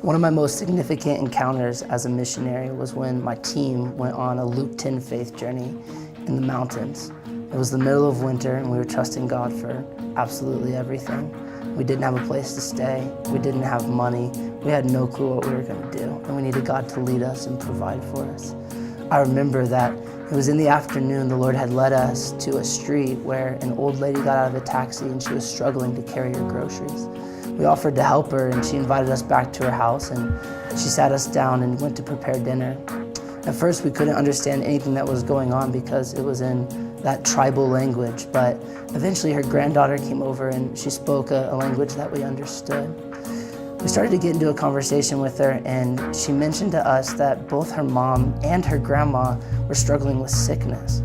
One of my most significant encounters as a missionary was when my team went on a Luke 10 faith journey in the mountains. It was the middle of winter and we were trusting God for absolutely everything. We didn't have a place to stay. We didn't have money. We had no clue what we were going to do, and we needed God to lead us and provide for us. I remember that it was in the afternoon. The Lord had led us to a street where an old lady got out of a taxi and she was struggling to carry her groceries. We offered to help her and she invited us back to her house and she sat us down and went to prepare dinner. At first we couldn't understand anything that was going on because it was in that tribal language, but eventually her granddaughter came over and she spoke a language that we understood. We started to get into a conversation with her and she mentioned to us that both her mom and her grandma were struggling with sickness.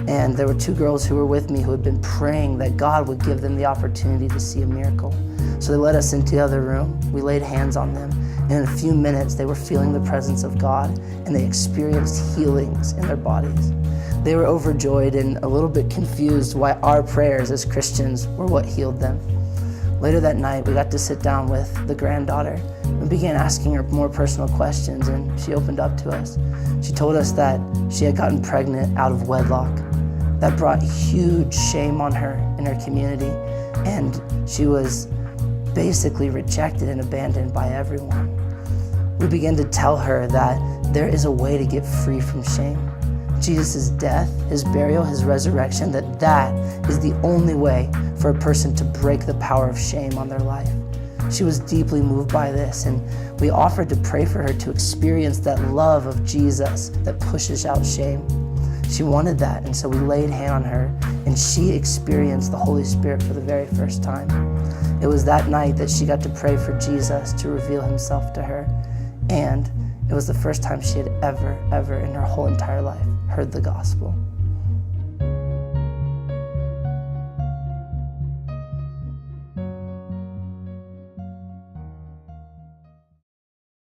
And there were two girls who were with me who had been praying that God would give them the opportunity to see a miracle. So they led us into the other room. We laid hands on them. And in a few minutes, they were feeling the presence of God and they experienced healings in their bodies. They were overjoyed and a little bit confused why our prayers as Christians were what healed them. Later that night, we got to sit down with the granddaughter and began asking her more personal questions, and she opened up to us. She told us that she had gotten pregnant out of wedlock. That brought huge shame on her in her community, and she was basically rejected and abandoned by everyone. We began to tell her that there is a way to get free from shame. Jesus' death, his burial, his resurrection, that is the only way for a person to break the power of shame on their life. She was deeply moved by this, and we offered to pray for her to experience that love of Jesus that pushes out shame. She wanted that, and so we laid hand on her, and she experienced the Holy Spirit for the very first time. It was that night that she got to pray for Jesus to reveal himself to her, and it was the first time she had ever in her whole entire life heard the gospel.